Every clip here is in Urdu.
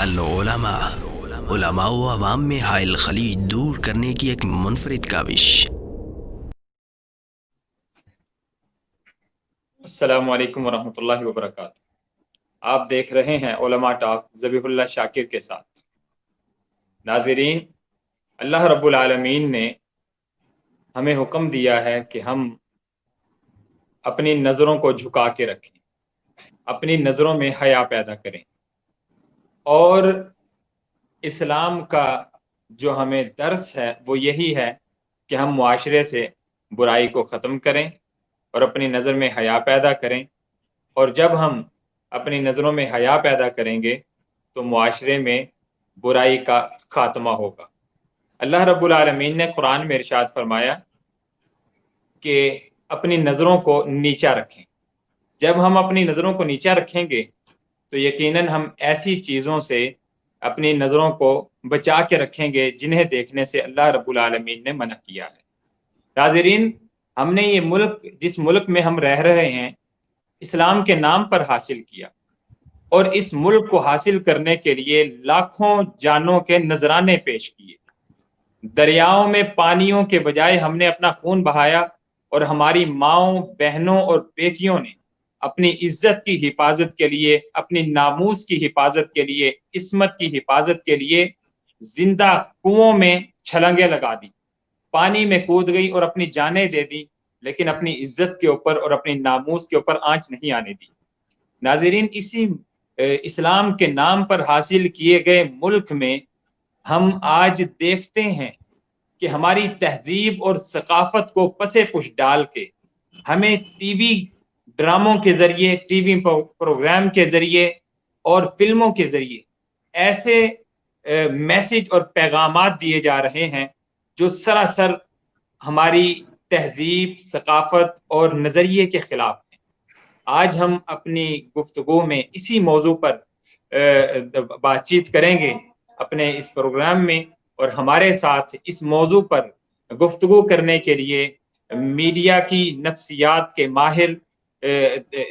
العلماء، علماء و عوام میں حائل خلیج دور کرنے کی ایک منفرد کاوش۔ السلام علیکم ورحمۃ اللہ وبرکاتہ۔ آپ دیکھ رہے ہیں علماء ٹاک ذبیح اللہ شاکر کے ساتھ۔ ناظرین، اللہ رب العالمین نے ہمیں حکم دیا ہے کہ ہم اپنی نظروں کو جھکا کے رکھیں، اپنی نظروں میں حیا پیدا کریں، اور اسلام کا جو ہمیں درس ہے وہ یہی ہے کہ ہم معاشرے سے برائی کو ختم کریں اور اپنی نظر میں حیا پیدا کریں، اور جب ہم اپنی نظروں میں حیا پیدا کریں گے تو معاشرے میں برائی کا خاتمہ ہوگا۔ اللہ رب العالمین نے قرآن میں ارشاد فرمایا کہ اپنی نظروں کو نیچا رکھیں۔ جب ہم اپنی نظروں کو نیچا رکھیں گے تو یقیناً ہم ایسی چیزوں سے اپنی نظروں کو بچا کے رکھیں گے جنہیں دیکھنے سے اللہ رب العالمین نے منع کیا ہے۔ ناظرین، ہم نے یہ ملک، جس ملک میں ہم رہ رہے ہیں، اسلام کے نام پر حاصل کیا، اور اس ملک کو حاصل کرنے کے لیے لاکھوں جانوں کے نذرانے پیش کیے۔ دریاؤں میں پانیوں کے بجائے ہم نے اپنا خون بہایا، اور ہماری ماؤں، بہنوں اور بیٹیوں نے اپنی عزت کی حفاظت کے لیے، اپنی ناموس کی حفاظت کے لیے، عصمت کی حفاظت کے لیے زندہ کنوؤں میں چھلنگیں لگا دی، پانی میں کود گئی اور اپنی جانیں دے دی، لیکن اپنی عزت کے اوپر اور اپنی ناموس کے اوپر آنچ نہیں آنے دی۔ ناظرین، اسی اسلام کے نام پر حاصل کیے گئے ملک میں ہم آج دیکھتے ہیں کہ ہماری تہذیب اور ثقافت کو پسے پش ڈال کے ہمیں ٹی وی ڈراموں کے ذریعے، ٹی وی پروگرام کے ذریعے اور فلموں کے ذریعے ایسے میسج اور پیغامات دیے جا رہے ہیں جو سراسر ہماری تہذیب، ثقافت اور نظریے کے خلاف ہیں۔ آج ہم اپنی گفتگو میں اسی موضوع پر بات چیت کریں گے اپنے اس پروگرام میں، اور ہمارے ساتھ اس موضوع پر گفتگو کرنے کے لیے میڈیا کی نفسیات کے ماہر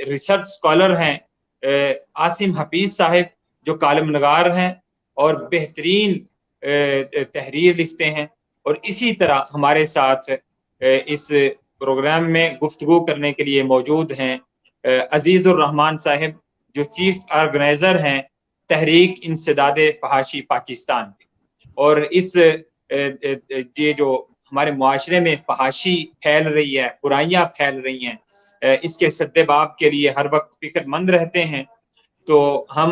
ریسرچ اسکالر ہیں عاصم حفیظ صاحب، جو کالم نگار ہیں اور بہترین تحریر لکھتے ہیں، اور اسی طرح ہمارے ساتھ اس پروگرام میں گفتگو کرنے کے لیے موجود ہیں عزیز الرحمان صاحب، جو چیف آرگنائزر ہیں تحریک انسداد فحاشی پاکستان کے۔ اور اس یہ جو ہمارے معاشرے میں فحاشی پھیل رہی ہے، برائیاں پھیل رہی ہیں، اس کے سدباب کے لیے ہر وقت فکر مند رہتے ہیں۔ تو ہم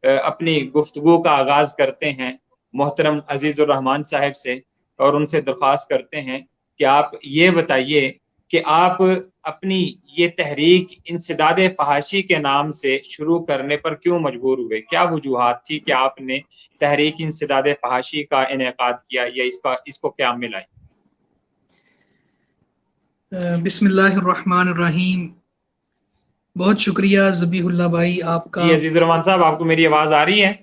اپنی گفتگو کا آغاز کرتے ہیں محترم عزیز الرحمان صاحب سے، اور ان سے درخواست کرتے ہیں کہ آپ یہ بتائیے کہ آپ اپنی یہ تحریک انسداد فحاشی کے نام سے شروع کرنے پر کیوں مجبور ہوئے؟ کیا وجوہات تھی کہ آپ نے تحریک انسداد فحاشی کا انعقاد کیا یا اس کو قیام میں لائے؟ بسم اللہ الرحمن الرحیم۔ بہت شکریہ ذبیح اللہ بھائی آپ کا۔ جی عزیز الرحمان صاحب، آپ کو میری آواز آ رہی ہے؟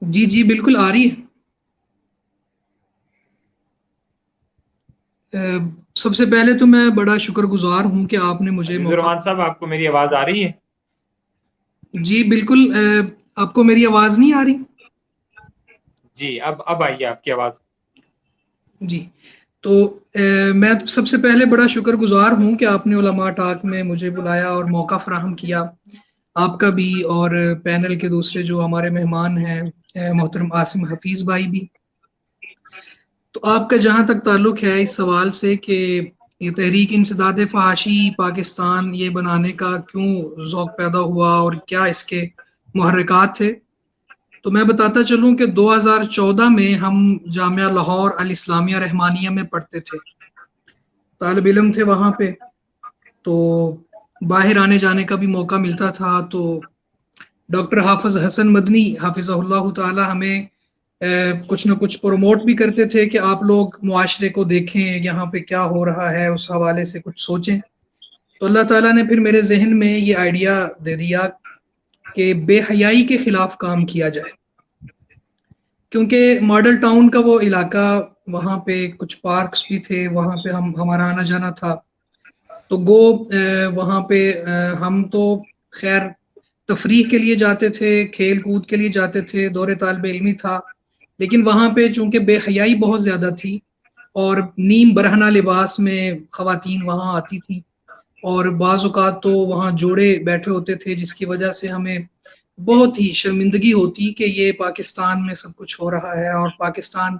جی بالکل آ رہی ہے۔ سب سے پہلے تو میں بڑا شکر گزار ہوں کہ آپ نے مجھے عزیز موقع۔ الرحمان صاحب، آپ کو میری آواز آ رہی ہے؟ جی بالکل۔ آپ کو میری آواز نہیں آ رہی؟ جی اب آئیے آپ کی آواز۔ جی تو میں سب سے پہلے بڑا شکر گزار ہوں کہ آپ نے علماء ٹاک میں مجھے بلایا اور موقع فراہم کیا، آپ کا بھی اور پینل کے دوسرے جو ہمارے مہمان ہیں محترم عاصم حفیظ بھائی بھی۔ تو آپ کا جہاں تک تعلق ہے اس سوال سے کہ یہ تحریک انسداد فحاشی پاکستان یہ بنانے کا کیوں ذوق پیدا ہوا اور کیا اس کے محرکات تھے، تو میں بتاتا چلوں کہ 2014 میں ہم جامعہ لاہور الاسلامیہ رحمانیہ میں پڑھتے تھے، طالب علم تھے وہاں پہ، تو باہر آنے جانے کا بھی موقع ملتا تھا۔ تو ڈاکٹر حافظ حسن مدنی حافظہ اللہ تعالی ہمیں کچھ نہ کچھ پروموٹ بھی کرتے تھے کہ آپ لوگ معاشرے کو دیکھیں، یہاں پہ کیا ہو رہا ہے، اس حوالے سے کچھ سوچیں۔ تو اللہ تعالیٰ نے پھر میرے ذہن میں یہ آئیڈیا دے دیا کہ بے حیائی کے خلاف کام کیا جائے، کیونکہ ماڈل ٹاؤن کا وہ علاقہ، وہاں پہ کچھ پارکس بھی تھے، وہاں پہ ہمارا آنا جانا تھا، تو وہاں پہ ہم تو خیر تفریح کے لیے جاتے تھے، کھیل کود کے لیے جاتے تھے، دور طالب علمی تھا، لیکن وہاں پہ چونکہ بے حیائی بہت زیادہ تھی اور نیم برہنہ لباس میں خواتین وہاں آتی تھیں، اور بعض اوقات تو وہاں جوڑے بیٹھے ہوتے تھے، جس کی وجہ سے ہمیں بہت ہی شرمندگی ہوتی کہ یہ پاکستان میں سب کچھ ہو رہا ہے، اور پاکستان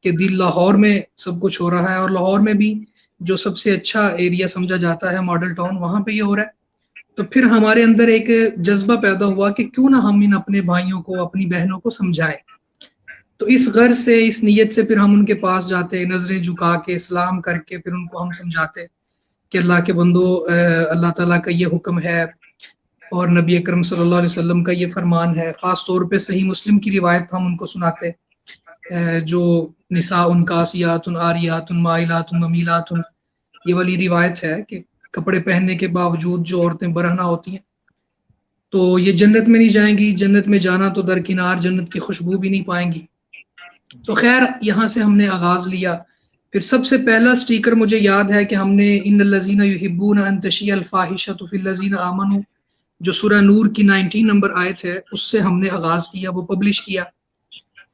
کے دل لاہور میں سب کچھ ہو رہا ہے، اور لاہور میں بھی جو سب سے اچھا ایریا سمجھا جاتا ہے ماڈل ٹاؤن، وہاں پہ یہ ہو رہا ہے۔ تو پھر ہمارے اندر ایک جذبہ پیدا ہوا کہ کیوں نہ ہم ان اپنے بھائیوں کو، اپنی بہنوں کوسمجھائیں۔ تو اس غرض سے، اس نیت سے پھر ہم ان کے پاس جاتے، نظریں جھکا کے سلام کر کے پھر ان کو ہم سمجھاتے کہ اللہ کے بندو، اللہ تعالیٰ کا یہ حکم ہے اور نبی اکرم صلی اللہ علیہ وسلم کا یہ فرمان ہے۔ خاص طور پہ صحیح مسلم کی روایت ہم ان کو سناتے، جو نساء کاسیات عاریات مائلات ممیلات، یہ والی روایت ہے کہ کپڑے پہننے کے باوجود جو عورتیں برہنہ ہوتی ہیں تو یہ جنت میں نہیں جائیں گی، جنت میں جانا تو درکنار، جنت کی خوشبو بھی نہیں پائیں گی۔ تو خیر یہاں سے ہم نے آغاز لیا۔ پھر سب سے پہلا سٹیکر مجھے یاد ہے کہ ہم نے ان الذین یحبون ان تشیع الفاحشۃ فی الذین آمنوا، جو سورہ نور کی 19 نمبر آیت ہے، اس سے ہم نے آغاز کیا، وہ پبلش کیا۔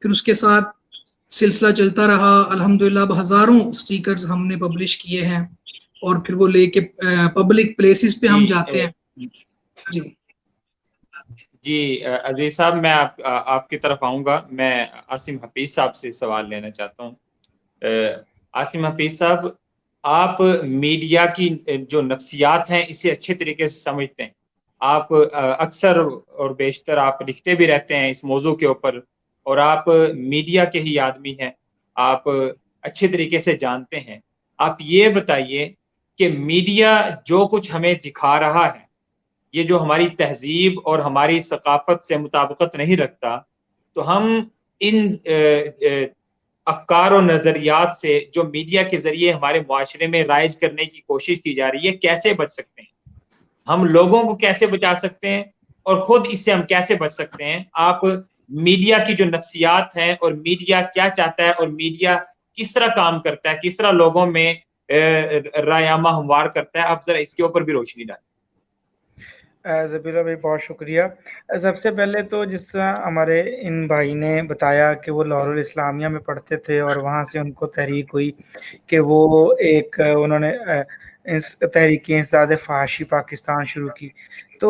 پھر اس کے ساتھ سلسلہ چلتا رہا، الحمدللہ اب ہزاروں سٹیکرز ہم نے پبلش کیے ہیں، اور پھر وہ لے کے پبلک پلیسز پہ ہم جاتے ہیں۔ جی عزیز صاحب، میں آپ کی طرف آؤں گا۔ میں عاصم حفیظ صاحب سے سوال لینا چاہتا ہوں۔ عاصم حفیظ صاحب، آپ میڈیا کی جو نفسیات ہیں اسے اچھے طریقے سے سمجھتے ہیں۔ آپ اکثر اور بیشتر آپ لکھتے بھی رہتے ہیں اس موضوع کے اوپر، اور آپ میڈیا کے ہی آدمی ہیں، آپ اچھے طریقے سے جانتے ہیں۔ آپ یہ بتائیے کہ میڈیا جو کچھ ہمیں دکھا رہا ہے، یہ جو ہماری تہذیب اور ہماری ثقافت سے مطابقت نہیں رکھتا، تو ہم ان افکار و نظریات سے جو میڈیا کے ذریعے ہمارے معاشرے میں رائج کرنے کی کوشش کی جا رہی ہے، کیسے بچ سکتے ہیں؟ ہم لوگوں کو کیسے بچا سکتے ہیں اور خود اس سے ہم کیسے بچ سکتے ہیں؟ آپ میڈیا کی جو نفسیات ہیں اور میڈیا کیا چاہتا ہے اور میڈیا کس طرح کام کرتا ہے، کس طرح لوگوں میں رائے عامہ ہموار کرتا ہے، آپ ذرا اس کے اوپر بھی روشنی ڈالیں۔ زبیرہ بھائی بہت شکریہ۔ سب سے پہلے تو جس طرح ہمارے ان بھائی نے بتایا کہ وہ لاہور الاسلامیہ میں پڑھتے تھے اور وہاں سے ان کو تحریک ہوئی کہ وہ انہوں نے اس تحریک انسداد فحاشی پاکستان شروع کی۔ تو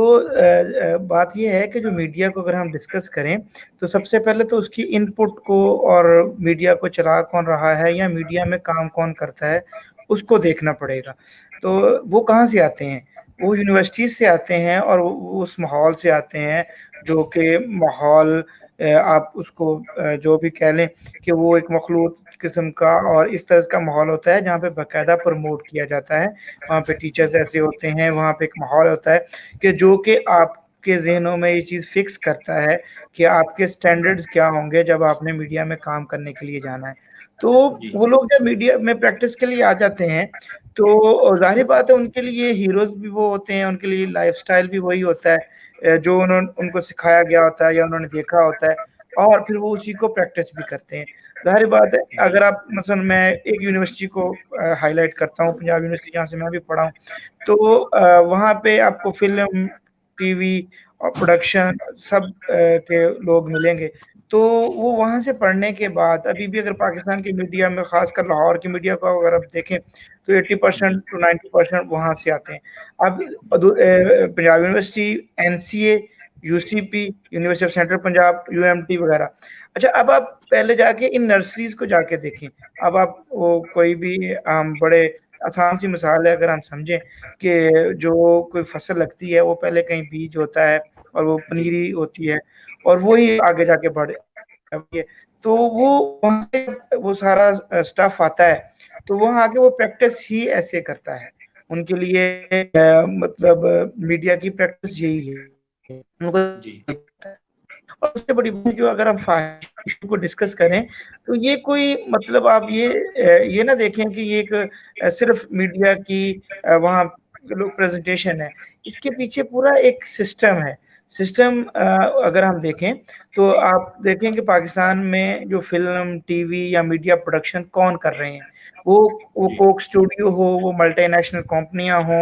بات یہ ہے کہ جو میڈیا کو اگر ہم ڈسکس کریں تو سب سے پہلے تو اس کی ان پٹ کو اور میڈیا کو چلا کون رہا ہے یا میڈیا میں کام کون کرتا ہے اس کو دیکھنا پڑے گا۔ تو وہ کہاں سے آتے ہیں؟ وہ یونیورسٹیز سے آتے ہیں، اور وہ اس ماحول سے آتے ہیں جو کہ ماحول آپ اس کو جو بھی کہہ لیں کہ وہ ایک مخلوط قسم کا اور اس طرح کا ماحول ہوتا ہے جہاں پہ باقاعدہ پروموٹ کیا جاتا ہے، وہاں پہ ٹیچرز ایسے ہوتے ہیں، وہاں پہ ایک ماحول ہوتا ہے کہ جو کہ آپ کے ذہنوں میں یہ چیز فکس کرتا ہے کہ آپ کے سٹینڈرڈز کیا ہوں گے جب آپ نے میڈیا میں کام کرنے کے لیے جانا ہے۔ تو وہ لوگ جب میڈیا میں پریکٹس کے لیے آ جاتے ہیں تو ظاہر بات ہے ان کے لیے ہیروز بھی وہ ہوتے ہیں، ان کے لیے لائف سٹائل بھی وہی ہوتا ہے جو ان کو سکھایا گیا ہوتا ہے یا انہوں نے دیکھا ہوتا ہے، اور پھر وہ اسی کو پریکٹس بھی کرتے ہیں۔ ظاہر بات ہے اگر آپ مثلا، میں ایک یونیورسٹی کو ہائی لائٹ کرتا ہوں، پنجاب یونیورسٹی جہاں سے میں بھی پڑھا ہوں، تو وہاں پہ آپ کو فلم، ٹی وی اور پروڈکشن سب کے لوگ ملیں گے۔ تو وہ وہاں سے پڑھنے کے بعد ابھی بھی اگر پاکستان کی میڈیا میں، خاص کر لاہور کی میڈیا کو اگر آپ دیکھیں تو 80% to 90% وہاں سے آتے ہیں۔ اب Punjab university, N C A, U C P, university of central Punjab, U M T وغیرہ۔ اچھا، اب آپ پہلے جا کے ان نرسریز کو جا کے دیکھیں۔ اب آپ وہ کوئی بھی بڑے آسان سی مثال ہے، اگر ہم سمجھیں کہ جو کوئی فصل لگتی ہے وہ پہلے کہیں بیج ہوتا ہے اور وہ پنیری ہوتی ہے اور وہی آگے جا کے بڑھے، تو وہ وہاں سے وہ سارا سٹف آتا ہے، تو وہاں آگے وہ پریکٹس ہی ایسے کرتا ہے۔ ان کے لیے مطلب میڈیا کی پریکٹس یہی ہے۔ اور اس سے بڑی بات جو اگر ہم فحاشی کو ڈسکس کریں تو یہ کوئی مطلب آپ یہ نہ دیکھیں کہ یہ ایک صرف میڈیا کی وہاں پریزنٹیشن ہے، اس کے پیچھے پورا ایک سسٹم ہے۔ سسٹم اگر ہم دیکھیں تو آپ دیکھیں کہ پاکستان میں جو فلم، ٹی وی یا میڈیا پروڈکشن کون کر رہے ہیں، وہ کوک اسٹوڈیو ہو، وہ ملٹی نیشنل کمپنیاں ہوں،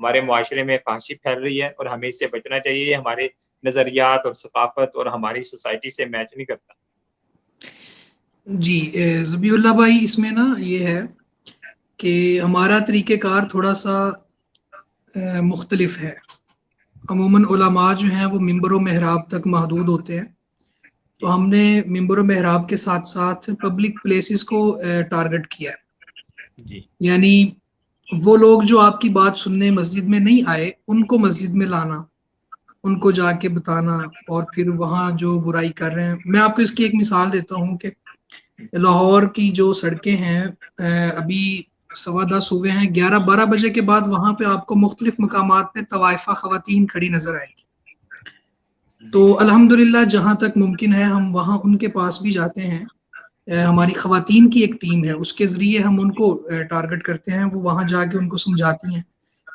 ہمارے معاشرے میں فحاشی پھیل رہی ہے اور ہمیں اس سے بچنا چاہیے. یہ ہمارے نظریات اور ثقافت اور ہماری سوسائٹی سے میچ نہیں کرتا. جی ذبیح اللہ بھائی، اس میں نا یہ ہے کہ ہمارا طریقہ کار تھوڑا سا مختلف ہے. عموماً علماء جو ہیں وہ ممبر و محراب تک محدود ہوتے ہیں، تو ہم نے ممبر و محراب کے ساتھ ساتھ پبلک پلیسز کو ٹارگٹ کیا ہے. جی یعنی وہ لوگ جو آپ کی بات سننے مسجد میں نہیں آئے، ان کو مسجد میں لانا، ان کو جا کے بتانا، اور پھر وہاں جو برائی کر رہے ہیں. میں آپ کو اس کی ایک مثال دیتا ہوں کہ لاہور کی جو سڑکیں ہیں ابھی 10:15 ہوئے ہیں، 11-12 بجے کے بعد وہاں پہ آپ کو مختلف مقامات پہ طوائفہ خواتین کھڑی نظر آئے گی. تو الحمدللہ جہاں تک ممکن ہے ہم وہاں ان کے پاس بھی جاتے ہیں. ہماری خواتین کی ایک ٹیم ہے، اس کے ذریعے ہم ان کو ٹارگٹ کرتے ہیں. وہ وہاں جا کے ان کو سمجھاتی ہیں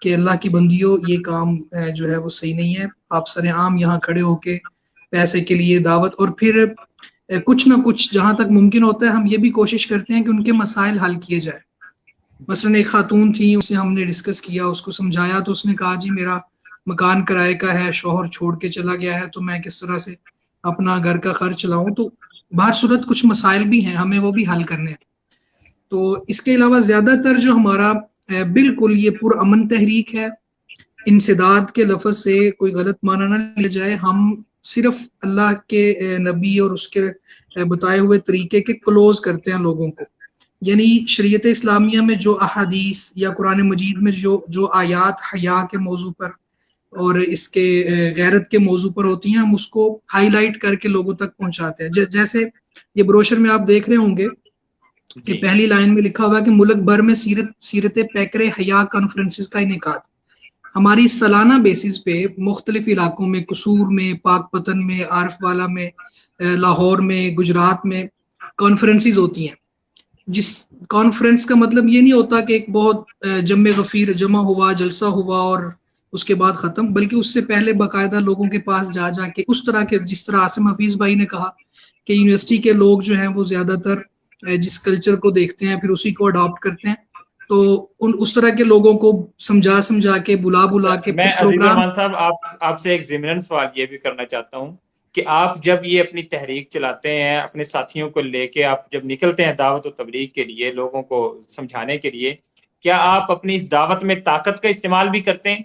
کہ اللہ کی بندیوں، یہ کام جو ہے وہ صحیح نہیں ہے. آپ سر عام یہاں کھڑے ہو کے پیسے کے لیے دعوت، اور پھر کچھ نہ کچھ جہاں تک ممکن ہوتا ہے ہم یہ بھی کوشش کرتے ہیں کہ ان کے مسائل حل کیے جائے. مثلا ایک خاتون تھی، اسے ہم نے ڈسکس کیا، اس کو سمجھایا، تو اس نے کہا جی میرا مکان کرائے کا ہے، شوہر چھوڑ کے چلا گیا ہے، تو میں کس طرح سے اپنا گھر کا خرچ چلاؤں. تو باہر صورت کچھ مسائل بھی ہیں، ہمیں وہ بھی حل کرنے ہیں. تو اس کے علاوہ زیادہ تر جو ہمارا بالکل یہ پرامن تحریک ہے، انسداد کے لفظ سے کوئی غلط معنی نہ لیا جائے. ہم صرف اللہ کے نبی اور اس کے بتائے ہوئے طریقے کے کلوز کرتے ہیں لوگوں کو. یعنی شریعت اسلامیہ میں جو احادیث یا قرآن مجید میں جو آیات حیا کے موضوع پر اور اس کے غیرت کے موضوع پر ہوتی ہیں، ہم اس کو ہائی لائٹ کر کے لوگوں تک پہنچاتے ہیں. جیسے یہ بروشر میں آپ دیکھ رہے ہوں گے کہ پہلی لائن میں لکھا ہوا ہے کہ ملک بھر میں سیرت پیکر حیا کانفرنسز کا انعقاد. ہماری سالانہ بیسز پہ مختلف علاقوں میں، قصور میں، پاک پتن میں، عارف والا میں، لاہور میں، گجرات میں کانفرنسز ہوتی ہیں. جس کانفرنس کا مطلب یہ نہیں ہوتا کہ ایک بہت جمع غفیر جمع ہوا، جلسہ ہوا اور اس کے بعد ختم، بلکہ اس سے پہلے باقاعدہ لوگوں کے پاس جا کے اس طرح کے، جس طرح عاصم حفیظ بھائی نے کہا کہ یونیورسٹی کے لوگ جو ہیں وہ زیادہ تر جس کلچر کو دیکھتے ہیں پھر اسی کو اڈاپٹ کرتے ہیں. تو اس طرح کے لوگوں کو سمجھا کے بلا کے میں عزیز پروگرام. رحمان صاحب آپ سے ایک ضمناً سوال یہ بھی کرنا چاہتا ہوں کہ آپ جب یہ اپنی تحریک چلاتے ہیں، اپنے ساتھیوں کو لے کے آپ جب نکلتے ہیں دعوت و تبلیغ کے لیے، لوگوں کو سمجھانے کے لیے، کیا آپ اپنی اس دعوت میں طاقت کا استعمال بھی کرتے ہیں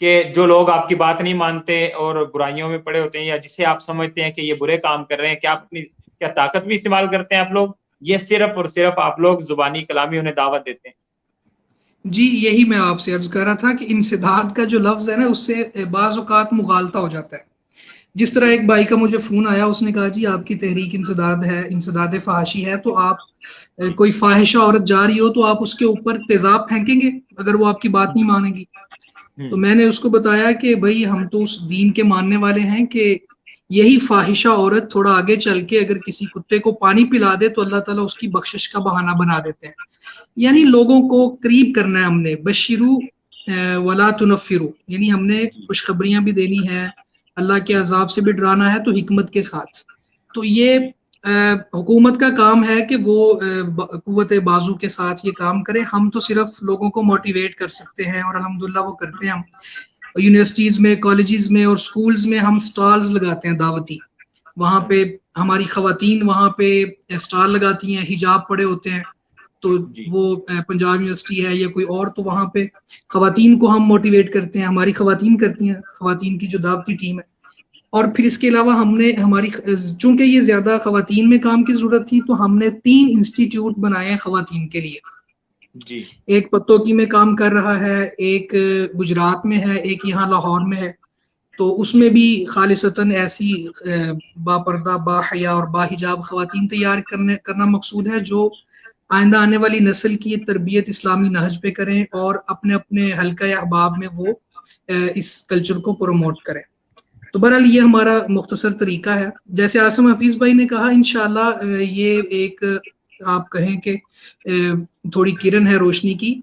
کہ جو لوگ آپ کی بات نہیں مانتے اور برائیوں میں پڑے ہوتے ہیں، یا جسے آپ سمجھتے ہیں کہ یہ برے کام کر رہے ہیں، کیا طاقت بھی استعمال کرتے ہیں آپ لوگ، یہ صرف اور صرف آپ لوگ زبانی کلامی انہیں دعوت دیتے ہیں؟ جی یہی میں آپ سے عرض کر رہا تھا کہ انسداد کا جو لفظ ہے نا، اس سے بعض اوقات مغالطہ ہو جاتا ہے. جس طرح ایک بھائی کا مجھے فون آیا، اس نے کہا جی آپ کی تحریک انسداد ہے، انسداد فحاشی ہے، تو آپ کوئی فاحشہ عورت جا رہی ہو تو آپ اس کے اوپر تیزاب پھینکیں گے اگر وہ آپ کی بات نہیں مانے گی. تو میں نے اس کو بتایا کہ بھائی ہم تو اس دین کے ماننے والے ہیں کہ یہی فاحشہ عورت تھوڑا آگے چل کے اگر کسی کتے کو پانی پلا دے تو اللہ تعالیٰ اس کی بخشش کا بہانہ بنا دیتے ہیں. یعنی لوگوں کو قریب کرنا ہے ہم نے. بشرو ولا تنفرو، یعنی ہم نے خوشخبریاں بھی دینی ہے، اللہ کے عذاب سے بھی ڈرانا ہے، تو حکمت کے ساتھ. تو یہ حکومت کا کام ہے کہ وہ قوت بازو کے ساتھ یہ کام کرے. ہم تو صرف لوگوں کو موٹیویٹ کر سکتے ہیں، اور الحمدللہ وہ کرتے ہیں. ہم یونیورسٹیز میں، کالجز میں اور سکولز میں ہم سٹالز لگاتے ہیں دعوتی. وہاں پہ ہماری خواتین وہاں پہ سٹال لگاتی ہیں، حجاب پڑے ہوتے ہیں. تو وہ پنجاب یونیورسٹی ہے یا کوئی اور، تو وہاں پہ خواتین کو ہم موٹیویٹ کرتے ہیں، ہماری خواتین کرتی ہیں، خواتین کی جو دعوتی ٹیم ہے. اور پھر اس کے علاوہ ہم نے چونکہ یہ زیادہ خواتین میں کام کی ضرورت تھی، تو ہم نے 3 انسٹیٹیوٹ بنائے ہیں خواتین کے لیے. ایک پتوکی میں کام کر رہا ہے، ایک گجرات میں ہے، ایک یہاں لاہور میں ہے. تو اس میں بھی خالصتاً ایسی با پردہ، با حیا اور با حجاب خواتین تیار کرنا مقصود ہے جو آئندہ آنے والی نسل کی تربیت اسلامی نہج پہ کریں اور اپنے اپنے حلقہ احباب میں وہ اس کلچر کو پروموٹ کریں. تو بہرحال یہ ہمارا مختصر طریقہ ہے. جیسے عاصم حفیظ بھائی نے کہا، انشاءاللہ یہ ایک آپ کہیں کہ تھوڑی کرن ہے روشنی کی.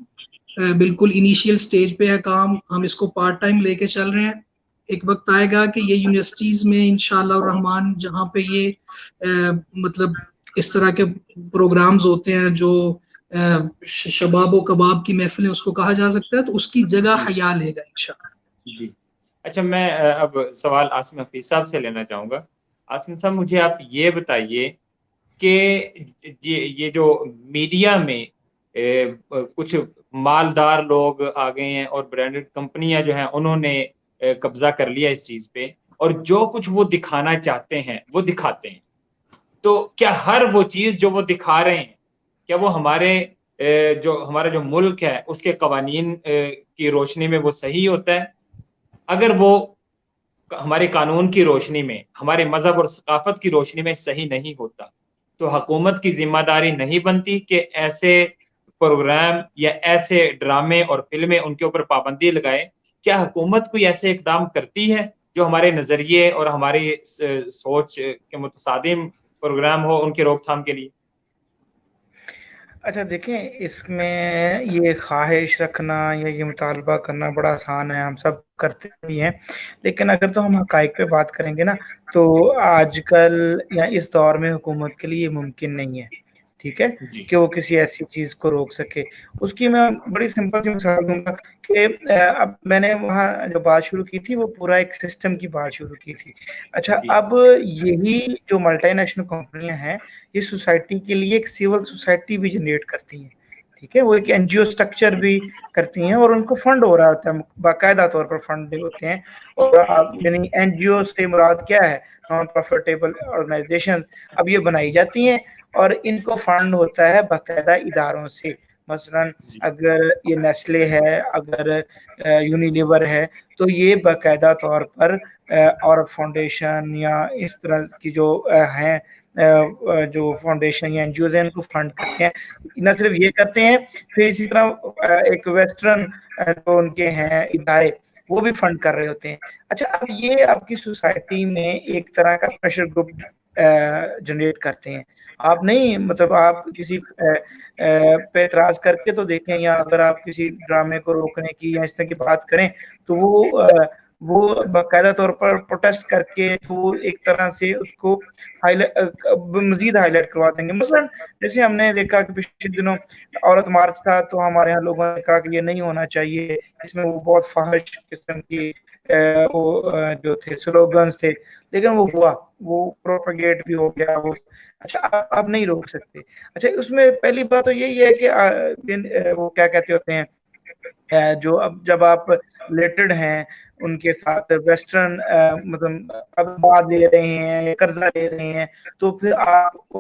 بالکل انیشیل سٹیج پہ ہے کام، ہم اس کو پارٹ ٹائم لے کے چل رہے ہیں. ایک وقت آئے گا کہ یہ یونیورسٹیز میں انشاءاللہ الرحمن جہاں پہ یہ مطلب اس طرح کے پروگرامز ہوتے ہیں جو شباب و کباب کی محفلیں اس کو کہا جا سکتا ہے، تو اس کی جگہ حیا لے گا انشاءاللہ۔ جی اچھا، میں اب سوال عاصم حفیظ صاحب سے لینا چاہوں گا۔ عاصم صاحب، مجھے آپ یہ بتائیے کہ یہ جو میڈیا میں کچھ مالدار لوگ آ گئے ہیں اور برانڈڈ کمپنیاں جو ہیں انہوں نے قبضہ کر لیا اس چیز پہ، اور جو کچھ وہ دکھانا چاہتے ہیں وہ دکھاتے ہیں، تو کیا ہر وہ چیز جو وہ دکھا رہے ہیں، کیا وہ ہمارا جو ملک ہے اس کے قوانین کی روشنی میں وہ صحیح ہوتا ہے؟ اگر وہ ہمارے قانون کی روشنی میں، ہمارے مذہب اور ثقافت کی روشنی میں صحیح نہیں ہوتا، تو حکومت کی ذمہ داری نہیں بنتی کہ ایسے پروگرام یا ایسے ڈرامے اور فلمیں ان کے اوپر پابندی لگائے؟ کیا حکومت کوئی ایسے اقدام کرتی ہے جو ہمارے نظریے اور ہماری سوچ کے متصادم پروگرام ہو ان کی روک تھام کے لیے؟ اچھا دیکھیں، اس میں یہ خواہش رکھنا یا یہ مطالبہ کرنا بڑا آسان ہے، ہم سب کرتے بھی ہیں، لیکن اگر تو ہم حقائق پہ بات کریں گے نا، تو آج کل یا اس دور میں حکومت کے لیے یہ ممکن نہیں ہے، ٹھیک ہے، جی کہ وہ کسی ایسی چیز کو روک سکے۔ اس کی میں بڑی سمپل سی مثال دوں گا کہ اب میں نے وہاں جو بات شروع کی تھی وہ پورا ایک سسٹم کی بات شروع کی تھی۔ اچھا، جی اب یہی جو ملٹی نیشنل کمپنیاں ہیں، یہ سوسائٹی کے لیے ایک سول سوسائٹی بھی جنریٹ کرتی ہیں، ٹھیک ہے، وہ ایک این جی او اسٹرکچر بھی کرتی ہیں، اور ان کو فنڈ ہو رہا ہوتا ہے، باقاعدہ طور پر فنڈ ہوتے ہیں۔ اور یعنی این جی او سے مراد کیا ہے؟ نان پروفیٹیبل آرگنائزیشن اب یہ بنائی جاتی ہیں، اور ان کو فنڈ ہوتا ہے باقاعدہ اداروں سے۔ مثلا جی اگر یہ نیسلے ہے، اگر یونیلیور ہے، تو یہ باقاعدہ طور پر اور فاؤنڈیشن یا اس طرح کی جو ہیں جو فاؤنڈیشن یا این جی اوز ہیں، ان کو فنڈ کرتے ہیں۔ نہ صرف یہ کرتے ہیں، پھر اسی طرح ایک ویسٹرن جو ان کے ہیں ادارے، وہ بھی فنڈ کر رہے ہوتے ہیں۔ اچھا، اب یہ آپ کی سوسائٹی میں ایک طرح کا پریشر گروپ جنریٹ کرتے ہیں۔ آپ نہیں، مطلب آپ کسی پہ اعتراض کر کے تو دیکھیں، یا اگر آپ کسی ڈرامے کو روکنے کی یا اس طرح کی بات کریں، تو وہ باقاعدہ طور پر پروٹیسٹ کر کے تو ایک طرح سے اس کو مزید ہائی لائٹ کروا دیں گے۔ مثلا جیسے ہم نے دیکھا کہ پچھلے دنوں عورت مارچ تھا، تو ہمارے یہاں لوگوں نے کہا کہ یہ نہیں ہونا چاہیے، اس میں وہ بہت فحش قسم کی وہ جو تھے سلوگنز تھے، لیکن وہ ہوا، وہ پروپیگیٹ بھی ہو گیا وہ۔ اچھا، آپ نہیں روک سکتے۔ اچھا، اس میں پہلی بات تو یہی ہے کہ وہ کیا کہتے ہوتے ہیں، جو اب جب آپ ریلیٹڈ ہیں ان کے ساتھ، ویسٹرن مطلب اب بعد لے رہے ہیں یا قرضہ لے رہے ہیں، تو پھر آپ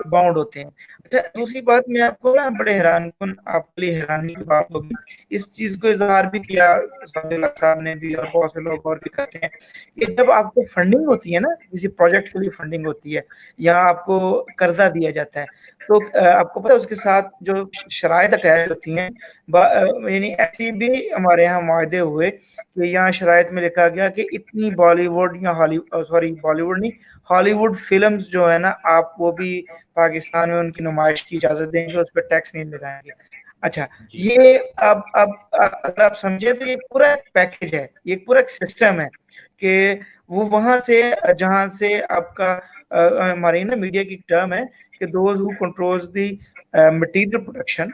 باؤنڈ ہوتے ہیں۔ اچھا، دوسری بات میں آپ کو نا بڑے حیران کن، آپ کے لیے حیرانی کی بات ہوگی، اس چیز کو اظہار بھی کیا صاحب نے بھی، اور بہت سے لوگ اور بھی کرتے ہیں، کہ جب آپ کو فنڈنگ ہوتی ہے نا، کسی پروجیکٹ کے لیے فنڈنگ ہوتی ہے یا آپ کو قرضہ دیا جاتا ہے، تو آپ کو پتہ ہے اس کے ساتھ جو شرائط اٹیچ ہوتی ہیں، یعنی ایسی بھی ہمارے یہاں معاہدے ہوئے کہ یہاں شرائط میں لکھا گیا کہ اتنی بالی ووڈ یا بالی ووڈ نہیں، ہالی ووڈ فلمز جو ہے نا، آپ وہ بھی پاکستان میں ان کی نمائش کی اجازت دیں گے، اس پہ ٹیکس نہیں لگائیں گے۔ اچھا، جی یہ اب اگر آپ سمجھے تو یہ پورا ایک پیکج ہے، یہ پورا ایک سسٹم ہے کہ وہ وہاں سے جہاں سے آپ کا ہماری نا میڈیا کی ٹرم ہے کہ those who controls the material production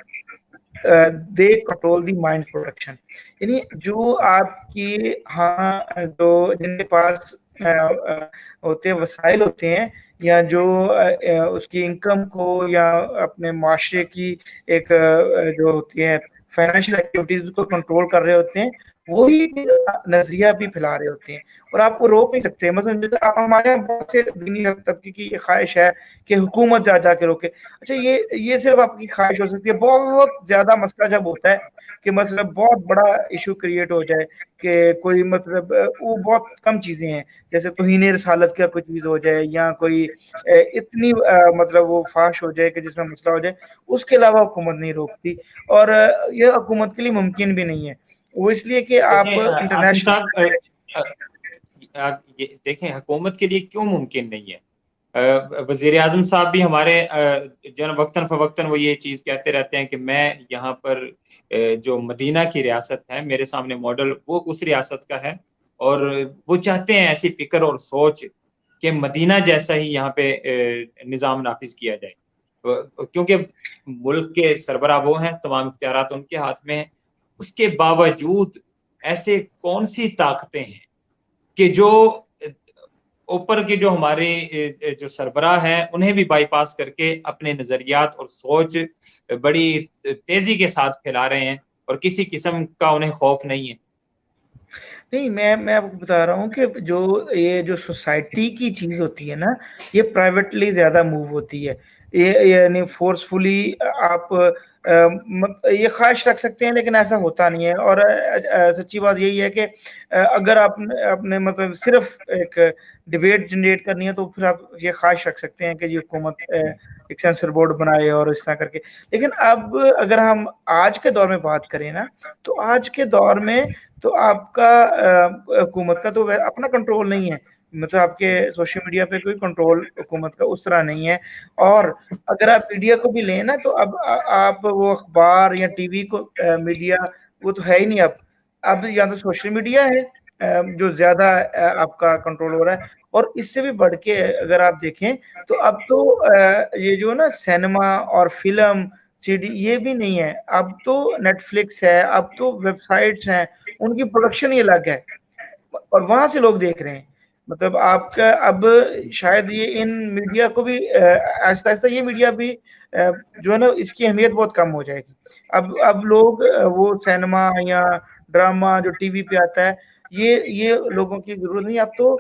they control the mind production, یعنی جو آپ کی ہاں جو جن کے پاس ہوتے ہیں وسائل ہوتے ہیں، یا جو اس کی انکم کو یا اپنے معاشرے کی ایک جو ہوتی ہے فائنینشیل ایکٹیویٹیز کو کنٹرول کر رہے ہوتے ہیں، وہی نظریہ بھی پھیلا رہے ہوتے ہیں، اور آپ کو روک نہیں سکتے۔ مثلا جیسے آپ ہمارے یہاں بہت سے دینی طبقے کی یہ خواہش ہے کہ حکومت جا کے روکے۔ اچھا، یہ صرف آپ کی خواہش ہو سکتی ہے، بہت زیادہ مسئلہ جب ہوتا ہے کہ مطلب بہت بڑا ایشو کریٹ ہو جائے کہ کوئی مطلب وہ بہت کم چیزیں ہیں، جیسے توہین رسالت کا کوئی چیز ہو جائے، یا کوئی اتنی مطلب وہ فحش ہو جائے کہ جس میں مسئلہ ہو جائے، اس کے علاوہ حکومت نہیں روکتی، اور یہ حکومت کے لیے ممکن بھی نہیں ہے، وہ اس لیے کہ آپ دیکھیں عاصم صاحب، انٹرنیشنل آپ یہ دیکھیں حکومت کے لیے کیوں ممکن نہیں ہے۔ وزیر اعظم صاحب بھی ہمارے جن وقتاً فوقتاً وہ یہ چیز کہتے رہتے ہیں کہ میں یہاں پر جو مدینہ کی ریاست ہے، میرے سامنے ماڈل وہ اس ریاست کا ہے، اور وہ چاہتے ہیں ایسی فکر اور سوچ کہ مدینہ جیسا ہی یہاں پہ نظام نافذ کیا جائے۔ کیونکہ ملک کے سربراہ وہ ہیں، تمام اختیارات ان کے ہاتھ میں ہیں، اس کے باوجود ایسے کون سی طاقتیں ہیں کہ جو اوپر کے جو ہمارے جو سربراہ ہیں انہیں بھی بائی پاس کر کے اپنے نظریات اور سوچ بڑی تیزی کے ساتھ پھیلا رہے ہیں اور کسی قسم کا انہیں خوف نہیں ہے؟ نہیں، میں آپ کو بتا رہا ہوں کہ یہ جو سوسائٹی کی چیز ہوتی ہے نا، یہ پرائیویٹلی زیادہ موو ہوتی ہے. یہ یعنی فورسفلی آپ یہ خواہش رکھ سکتے ہیں لیکن ایسا ہوتا نہیں ہے. اور سچی بات یہی ہے کہ اگر آپ نے مطلب صرف ایک ڈبیٹ جنریٹ کرنی ہے تو پھر آپ یہ خواہش رکھ سکتے ہیں کہ یہ حکومت ایک سینسر بورڈ بنائے اور اس طرح کر کے. لیکن اب اگر ہم آج کے دور میں بات کریں نا، تو آج کے دور میں تو آپ کا حکومت کا تو اپنا کنٹرول نہیں ہے. مطلب آپ کے سوشل میڈیا پہ کوئی کنٹرول حکومت کا اس طرح نہیں ہے. اور اگر آپ میڈیا کو بھی لیں نا، تو اب آپ وہ اخبار یا ٹی وی کو میڈیا وہ تو ہے ہی نہیں. اب یا تو سوشل میڈیا ہے جو زیادہ آپ کا کنٹرول ہو رہا ہے. اور اس سے بھی بڑھ کے اگر آپ دیکھیں تو اب تو یہ جو نا سینما اور فلم سی ڈی یہ بھی نہیں ہے. اب تو نیٹ فلکس ہے، اب تو ویب سائٹس ہیں، ان کی پروڈکشن ہی الگ ہے اور وہاں سے لوگ دیکھ رہے ہیں. مطلب آپ کا اب شاید یہ ان میڈیا کو بھی آہستہ آہستہ یہ میڈیا بھی جو ہے نا اس کی اہمیت بہت کم ہو جائے گی. اب لوگ وہ سینما یا ڈرامہ جو ٹی وی پہ آتا ہے یہ لوگوں کی ضرورت نہیں. اب تو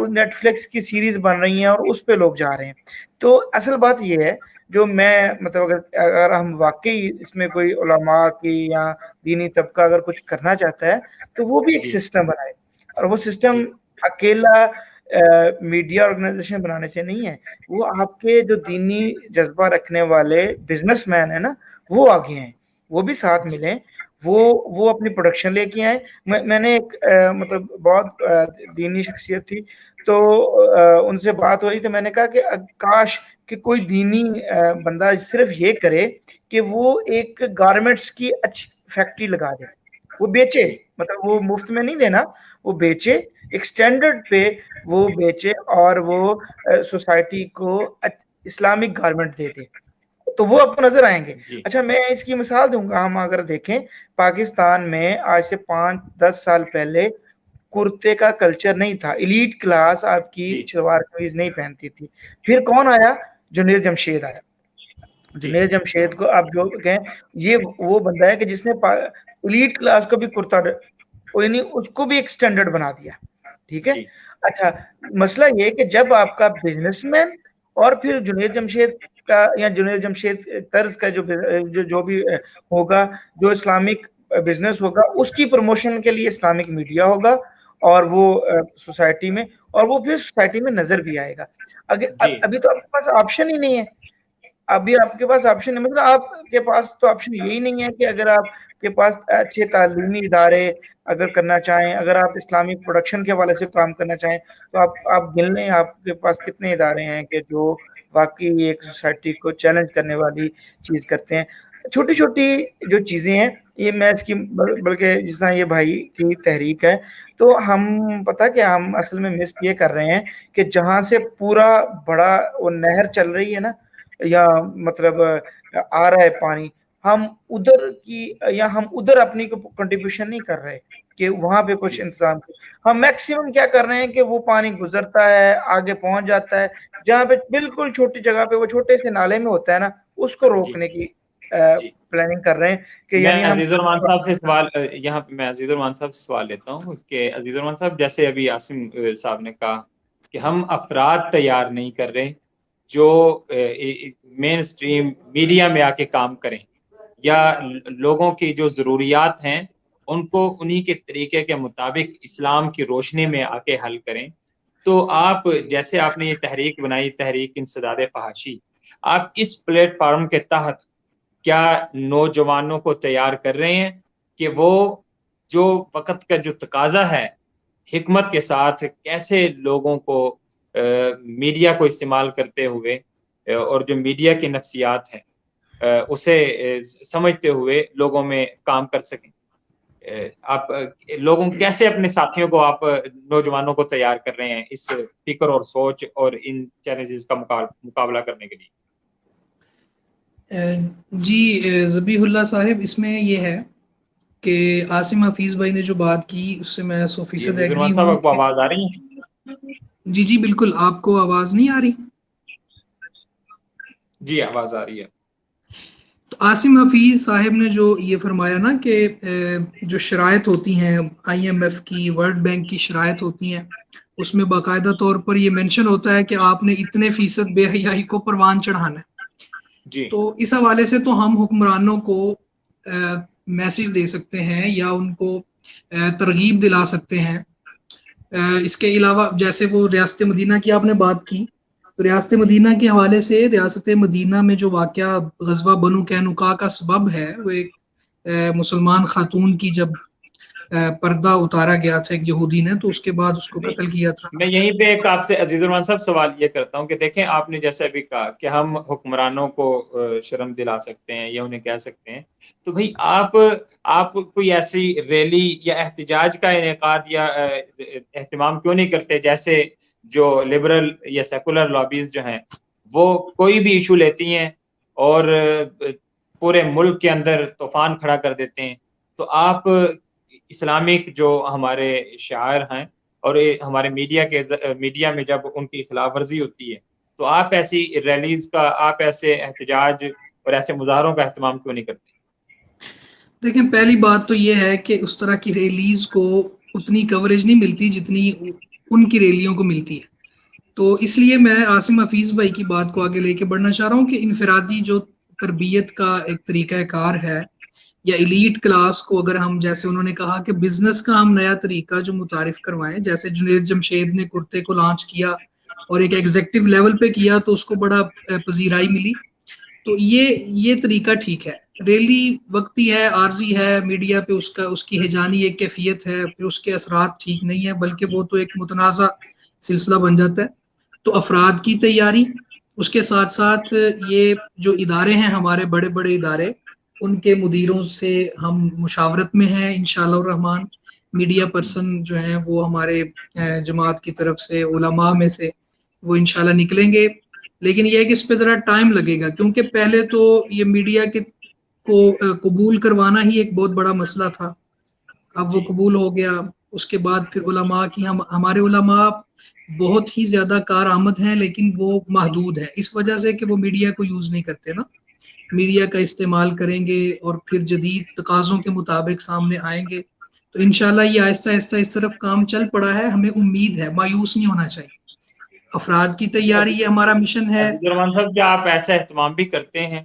نیٹ فلکس کی سیریز بن رہی ہیں اور اس پہ لوگ جا رہے ہیں. تو اصل بات یہ ہے جو میں مطلب اگر ہم واقعی اس میں کوئی علماء کی یا دینی طبقہ اگر کچھ کرنا چاہتا ہے تو وہ بھی ایک سسٹم بنائے. اور وہ سسٹم اکیلا میڈیا آرگنائزیشن بنانے سے نہیں ہے. وہ آپ کے جو دینی جذبہ رکھنے والے بزنس مین ہیں نا، وہ آگے ہیں، وہ بھی ساتھ ملیں، وہ اپنی پروڈکشن لے کے آئیں. میں نے ایک مطلب بہت دینی شخصیت تھی تو ان سے بات ہوئی تو میں نے کہا کہ کاش کہ کوئی دینی بندہ صرف یہ کرے کہ وہ ایک گارمنٹس کی اچھی فیکٹری لگا دے، وہ بیچے. مطلب وہ مفت میں نہیں دینا، وہ بیچے، ایک سٹینڈرڈ پہ وہ بیچے اور وہ سوسائٹی کو اسلامک گارمنٹ دے دے تو وہ آپ کو نظر آئیں گے. اچھا میں اس کی مثال دوں گا. ہم اگر دیکھیں پاکستان میں آج سے 5-10 سال پہلے کرتے کا کلچر نہیں تھا. ایلیٹ کلاس آپ کی شلوار قمیض نہیں پہنتی تھی. پھر کون آیا؟ جنید جمشید آیا. جنید جمشید کو آپ جو کہیں یہ وہ بندہ ہے کہ جس نے ایلیٹ کلاس کو بھی کرتا یعنی اس کو بھی ایک سٹینڈرڈ بنا دیا. ٹھیک ہے. اچھا مسئلہ یہ کہ جب آپ کا بزنس مین اور پھر جنید جمشید کا یا جنید جمشید طرز کا جو بھی ہوگا، جو اسلامک بزنس ہوگا، اس کی پروموشن کے لیے اسلامک میڈیا ہوگا اور وہ سوسائٹی میں، اور وہ پھر سوسائٹی میں نظر بھی آئے گا. ابھی تو آپ کے پاس آپشن ہی نہیں ہے. ابھی آپ کے پاس آپشن ہے، مطلب آپ کے پاس تو آپشن یہی نہیں ہے کہ اگر آپ کے پاس اچھے تعلیمی ادارے اگر کرنا چاہیں، اگر آپ اسلامک پروڈکشن کے حوالے سے کام کرنا چاہیں تو آپ گن لیں آپ کے پاس کتنے ادارے ہیں کہ جو واقعی ایک سوسائٹی کو چیلنج کرنے والی چیز کرتے ہیں. چھوٹی چھوٹی جو چیزیں ہیں یہ میں اس کی بلکہ جس طرح یہ بھائی کی تحریک ہے تو ہم پتہ کہ ہم اصل میں مس یہ کر رہے ہیں کہ جہاں سے پورا بڑا وہ نہر چل رہی ہے نا یا مطلب آ رہا ہے پانی، ہم ادھر اپنی کنٹریبیوشن نہیں کر رہے کہ وہاں پہ کچھ انتظام. ہم میکسیمم کیا کر رہے ہیں کہ وہ پانی گزرتا ہے، آگے پہنچ جاتا ہے، جہاں پہ بالکل چھوٹی جگہ پہ وہ چھوٹے سے نالے میں ہوتا ہے نا اس کو روکنے کی پلاننگ کر رہے ہیں کہ یعنی ہم عزیز الرحمان صاحب سے سوال یہاں پہ میں عزیز الرحمان صاحب سے سوال لیتا ہوں کہ عزیز الرحمان صاحب جیسے ابھی عاصم صاحب نے کہا کہ ہم افراد تیار نہیں کر رہے جو مین اسٹریم میڈیا میں آ کے کام کریں یا لوگوں کی جو ضروریات ہیں ان کو انہی کے طریقے کے مطابق اسلام کی روشنی میں آ کے حل کریں. تو آپ جیسے آپ نے یہ تحریک بنائی، تحریک انسداد فحاشی، آپ اس پلیٹ فارم کے تحت کیا نوجوانوں کو تیار کر رہے ہیں کہ وہ جو وقت کا جو تقاضا ہے حکمت کے ساتھ کیسے لوگوں کو میڈیا کو استعمال کرتے ہوئے اور جو میڈیا کی نفسیات ہیں اسے سمجھتے ہوئے لوگوں میں کام کر سکیں؟ آپ لوگوں کیسے اپنے ساتھیوں کو آپ نوجوانوں کو تیار کر رہے ہیں اس فکر اور سوچ اور ان چیلنجز کا مقابلہ کرنے کے لیے؟ جی ذبیح اللہ صاحب، اس میں یہ ہے کہ عاصم حفیظ بھائی نے جو بات کی اس سے میں 100% عزیز ایگری الرحمان صاحب ہوں آپ کو آواز آ رہی ہے؟ جی جی بالکل. آپ کو آواز نہیں آ رہی؟ جی آواز آ رہی ہے. تو عاصم حفیظ صاحب نے جو یہ فرمایا نا کہ جو شرائط ہوتی ہیں IMF کی، ورلڈ بینک کی شرائط ہوتی ہیں، اس میں باقاعدہ طور پر یہ مینشن ہوتا ہے کہ آپ نے اتنے فیصد بے حیائی کو پروان چڑھانا ہے. جی تو اس حوالے سے تو ہم حکمرانوں کو میسج دے سکتے ہیں یا ان کو ترغیب دلا سکتے ہیں. اس کے علاوہ جیسے وہ ریاست مدینہ کی آپ نے بات کی، تو ریاست مدینہ کے حوالے سے ریاست مدینہ میں جو واقعہ غزوہ بنو قینقاع کا سبب ہے، وہ ایک مسلمان خاتون کی جب پردہ اتارا گیا تھا ایک یہودی نے، تو اس کے بعد اس کو قتل کیا تھا. میں یہیں پہ ایک آپ سے عزیز الرحمان صاحب سوال یہ کرتا ہوں کہ دیکھیں آپ نے جیسے ابھی کہا کہ ہم حکمرانوں کو شرم دلا سکتے ہیں یا انہیں کہہ سکتے ہیں، تو بھئی آپ کوئی ایسی ریلی یا احتجاج کا انعقاد یا اہتمام کیوں نہیں کرتے، جیسے جو لبرل یا سیکولر لابیز جو ہیں وہ کوئی بھی ایشو لیتی ہیں اور پورے ملک کے اندر طوفان کھڑا کر دیتے ہیں. تو آپ اسلامک جو ہمارے شاعر ہیں اور ہمارے میڈیا میں جب ان کی خلاف ورزی ہوتی ہے تو آپ ایسی ریلیز کا، آپ ایسے احتجاج اور ایسے مظاہروں کا اہتمام کیوں نہیں کرتے؟ دیکھیں پہلی بات تو یہ ہے کہ اس طرح کی ریلیز کو اتنی کوریج نہیں ملتی جتنی ان کی ریلیوں کو ملتی ہے. تو اس لیے میں عاصم حفیظ بھائی کی بات کو آگے لے کے بڑھنا چاہ رہا ہوں کہ انفرادی جو تربیت کا ایک طریقہ کار ہے، یا ایلیٹ کلاس کو اگر ہم، جیسے انہوں نے کہا کہ بزنس کا ہم نیا طریقہ جو متعارف کروائیں، جیسے جنید جمشید نے کرتے کو لانچ کیا اور ایک ایگزیکٹو لیول پہ کیا تو اس کو بڑا پذیرائی ملی. تو یہ طریقہ ٹھیک ہے. ریلی وقتی ہے، عارضی ہے، میڈیا پہ اس کی ہیجانی ایک کیفیت ہے، پھر اس کے اثرات ٹھیک نہیں ہے، بلکہ وہ تو ایک متنازع سلسلہ بن جاتا ہے. تو افراد کی تیاری، اس کے ساتھ ساتھ یہ جو ادارے ہیں ہمارے بڑے بڑے ادارے، ان کے مدیروں سے ہم مشاورت میں ہیں انشاءاللہ الرحمن. میڈیا پرسن جو ہیں وہ ہمارے جماعت کی طرف سے، علماء میں سے وہ انشاءاللہ نکلیں گے. لیکن یہ ہے کہ اس پہ ذرا ٹائم لگے گا، کیونکہ پہلے تو یہ میڈیا کو قبول کروانا ہی ایک بہت بڑا مسئلہ تھا. اب وہ قبول ہو گیا. اس کے بعد پھر علماء کی، ہمارے علماء بہت ہی زیادہ کارآمد ہیں لیکن وہ محدود ہے، اس وجہ سے کہ وہ میڈیا کو یوز نہیں کرتے نا. میڈیا کا استعمال کریں گے اور پھر جدید تقاضوں کے مطابق سامنے آئیں گے تو انشاءاللہ یہ آہستہ آہستہ اس طرف کام چل پڑا ہے. ہمیں امید ہے، مایوس نہیں ہونا چاہیے. افراد کی تیاری یہ ہمارا مشن ہے. عزیز الرحمان صاحب کیا آپ ایسا اہتمام بھی کرتے ہیں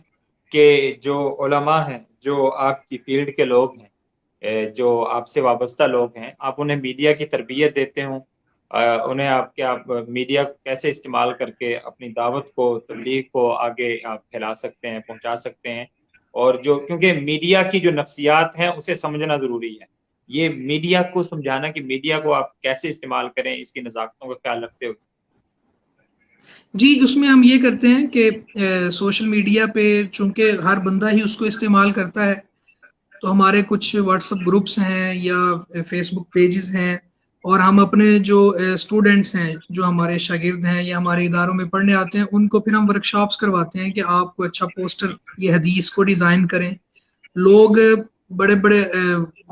کہ جو علماء ہیں، جو آپ کی فیلڈ کے لوگ ہیں، جو آپ سے وابستہ لوگ ہیں، آپ انہیں میڈیا کی تربیت دیتے ہوں، انہیں آپ میڈیا کیسے استعمال کر کے اپنی دعوت کو، تبلیغ کو آگے آپ پھیلا سکتے ہیں، پہنچا سکتے ہیں؟ اور جو کیونکہ میڈیا کی جو نفسیات ہیں اسے سمجھنا ضروری ہے، یہ میڈیا کو سمجھانا کہ میڈیا کو آپ کیسے استعمال کریں اس کی نزاکتوں کا خیال رکھتے ہوئے. جی اس میں ہم یہ کرتے ہیں کہ سوشل میڈیا پہ چونکہ ہر بندہ ہی اس کو استعمال کرتا ہے، تو ہمارے کچھ واٹس ایپ گروپس ہیں یا فیس بک پیجز ہیں، اور ہم اپنے جو اسٹوڈنٹس ہیں، جو ہمارے شاگرد ہیں یا ہمارے اداروں میں پڑھنے آتے ہیں، ان کو پھر ہم ورکشاپس کرواتے ہیں کہ آپ کو اچھا پوسٹر یہ حدیث کو ڈیزائن کریں. لوگ بڑے بڑے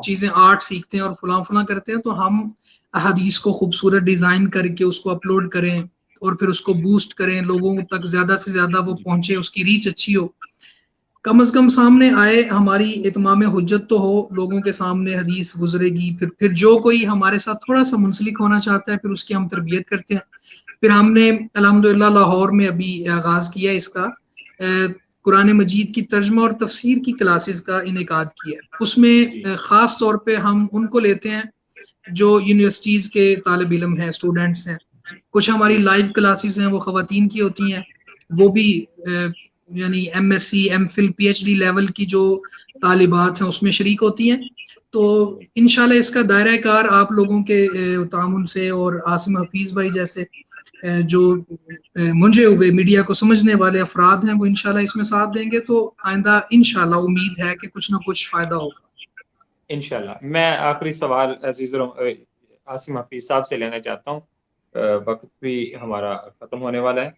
چیزیں آرٹ سیکھتے ہیں اور فلاں فلاں کرتے ہیں، تو ہم احادیث کو خوبصورت ڈیزائن کر کے اس کو اپلوڈ کریں اور پھر اس کو بوسٹ کریں، لوگوں تک زیادہ سے زیادہ وہ پہنچے، اس کی ریچ اچھی ہو، کم از کم سامنے آئے، ہماری اتمام حجت تو ہو، لوگوں کے سامنے حدیث گزرے گی. پھر جو کوئی ہمارے ساتھ تھوڑا سا منسلک ہونا چاہتا ہے پھر اس کی ہم تربیت کرتے ہیں. پھر ہم نے الحمدللہ لاہور میں ابھی آغاز کیا اس کا، قرآن مجید کی ترجمہ اور تفسیر کی کلاسز کا انعقاد کیا ہے. اس میں خاص طور پہ ہم ان کو لیتے ہیں جو یونیورسٹیز کے طالب علم ہیں، اسٹوڈنٹس ہیں. کچھ ہماری لائیو کلاسز ہیں وہ خواتین کی ہوتی ہیں، وہ بھی یعنی MSc MPhil PhD لیول کی جو طالبات ہیں اس میں شریک ہوتی ہیں. تو انشاءاللہ اس کا دائرہ کار آپ لوگوں کے تعاون سے اور عاصم حفیظ بھائی جیسے جو منجے ہوئے میڈیا کو سمجھنے والے افراد ہیں وہ انشاءاللہ اس میں ساتھ دیں گے، تو آئندہ انشاءاللہ امید ہے کہ کچھ نہ کچھ فائدہ ہوگا. انشاءاللہ. میں آخری سوال عزیز عاصم حفیظ صاحب سے لینا چاہتا ہوں، وقت بھی ہمارا ختم ہونے والا ہے.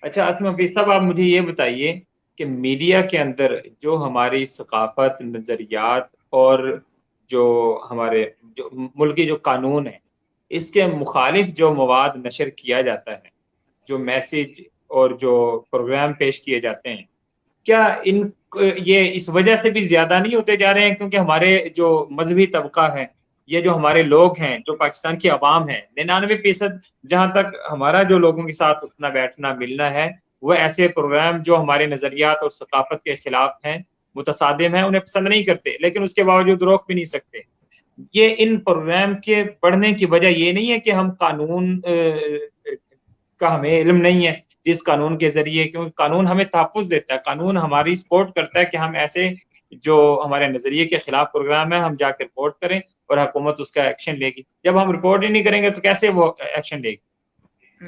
اچھا عاصم حفیظ صاحب، آپ مجھے یہ بتائیے کہ میڈیا کے اندر جو ہماری ثقافت، نظریات اور جو ہمارے جو ملکی جو قانون ہے اس کے مخالف جو مواد نشر کیا جاتا ہے، جو میسج اور جو پروگرام پیش کیے جاتے ہیں، کیا یہ اس وجہ سے بھی زیادہ نہیں ہوتے جا رہے ہیں کیونکہ ہمارے جو مذہبی طبقہ ہے، یہ جو ہمارے لوگ ہیں، جو پاکستان کی عوام ہے، 99% جہاں تک ہمارا جو لوگوں کے ساتھ اٹھنا بیٹھنا ملنا ہے، وہ ایسے پروگرام جو ہمارے نظریات اور ثقافت کے خلاف ہیں، متصادم ہیں، انہیں پسند نہیں کرتے، لیکن اس کے باوجود روک بھی نہیں سکتے۔ یہ ان پروگرام کے بڑھنے کی وجہ یہ نہیں ہے کہ ہم قانون کا ہمیں علم نہیں ہے، جس قانون کے ذریعے، کیونکہ قانون ہمیں تحفظ دیتا ہے، قانون ہماری سپورٹ کرتا ہے کہ ہم ایسے جو ہمارے نظریے کے خلاف پروگرام ہے ہم جا کے رپورٹ کریں اور حکومت اس کا ایکشن لے گی۔ جب ہم رپورٹ ہی نہیں کریں گے تو کیسے وہ ایکشن لے گی؟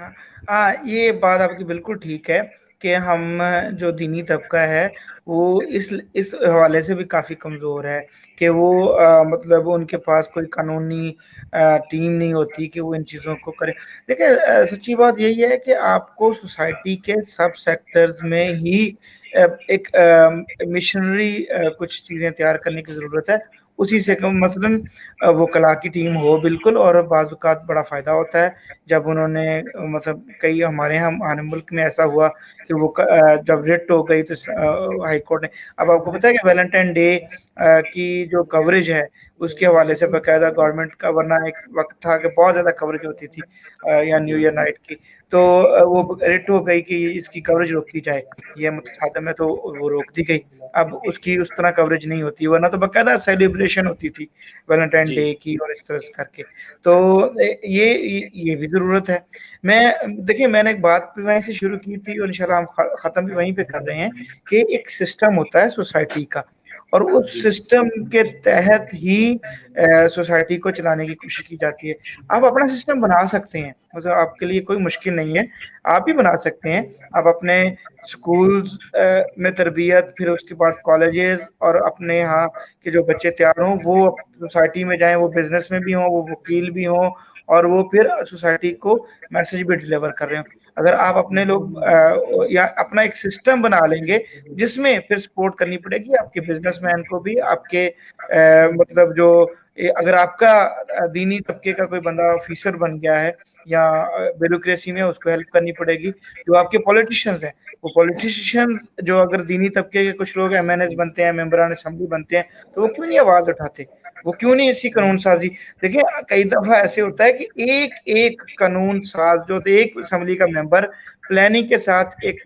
ہاں، یہ بات آپ کی بالکل ٹھیک ہے کہ ہم جو دینی طبقہ ہے وہ اس حوالے سے بھی کافی کمزور ہے کہ وہ مطلب ان کے پاس کوئی قانونی ٹیم نہیں ہوتی کہ وہ ان چیزوں کو کرے۔ دیکھیں، سچی بات یہی ہے کہ آپ کو سوسائٹی کے سب سیکٹرز میں ہی ایک مشنری کچھ چیزیں تیار کرنے کی ضرورت ہے، اسی سے مثلاً وکلاء کی ٹیم ہو بالکل، اور بعض اوقات بڑا فائدہ ہوتا ہے جب انہوں نے مطلب کئی ہمارے ہمارے ملک میں ایسا ہوا کہ وہ جب ریٹ ہو گئی تو ہائی کورٹ نے، اب آپ کو پتا ہے کہ ویلنٹائن ڈے کی جو کوریج ہے اس کے حوالے سے باقاعدہ گورنمنٹ کا، ورنہ ایک وقت تھا کہ بہت زیادہ کوریج ہوتی تھی یا نیو ایئر نائٹ کی، تو وہ ریٹ ہو گئی کہ اس کی کوریج روکی جائے، یہ متصادم ہے تو وہ روک دی گئی، اب اس کی اس طرح کوریج نہیں ہوتی، ورنہ تو باقاعدہ سیلیبریشن ہوتی تھی ویلنٹائن ڈے کی اور اس طرح سے کر کے، تو یہ بھی ضرورت ہے۔ دیکھیں میں نے ایک بات وہیں سے شروع کی تھی اور انشاءاللہ ہم ختم بھی وہیں پہ کر رہے ہیں کہ ایک سسٹم ہوتا ہے سوسائٹی کا، اور اس سسٹم کے تحت ہی سوسائٹی کو چلانے کی کوشش کی جاتی ہے۔ آپ اپنا سسٹم بنا سکتے ہیں، مطلب آپ کے لیے کوئی مشکل نہیں ہے، آپ ہی بنا سکتے ہیں۔ آپ اپنے سکولز میں تربیت، پھر اس کے بعد کالجز، اور اپنے یہاں کے جو بچے تیار ہوں وہ سوسائٹی میں جائیں، وہ بزنس میں بھی ہوں، وہ وکیل بھی ہوں، اور وہ پھر سوسائٹی کو میسج بھی ڈیلیور کر رہے ہیں۔ اگر آپ اپنے لوگ یا اپنا ایک سسٹم بنا لیں گے جس میں پھر سپورٹ کرنی پڑے گی آپ کے بزنس مین کو بھی، آپ کے مطلب جو اگر آپ کا دینی طبقے کا کوئی بندہ آفیسر بن گیا ہے یا بیوروکریسی میں، اس کو ہیلپ کرنی پڑے گی۔ جو آپ کے پولیٹیشینز ہیں، وہ پولیٹیشین جو اگر دینی طبقے کے کچھ لوگ ایم این ایز بنتے ہیں، ممبران اسمبلی بنتے ہیں، تو وہ کیوں نہیں آواز اٹھاتے، وہ کیوں نہیں اسی قانون سازی؟ دیکھیں کئی دفعہ ایسے ہوتا ہے کہ ایک قانون ساز جو ہوتے، ایک اسمبلی کا ممبر پلاننگ کے ساتھ ایک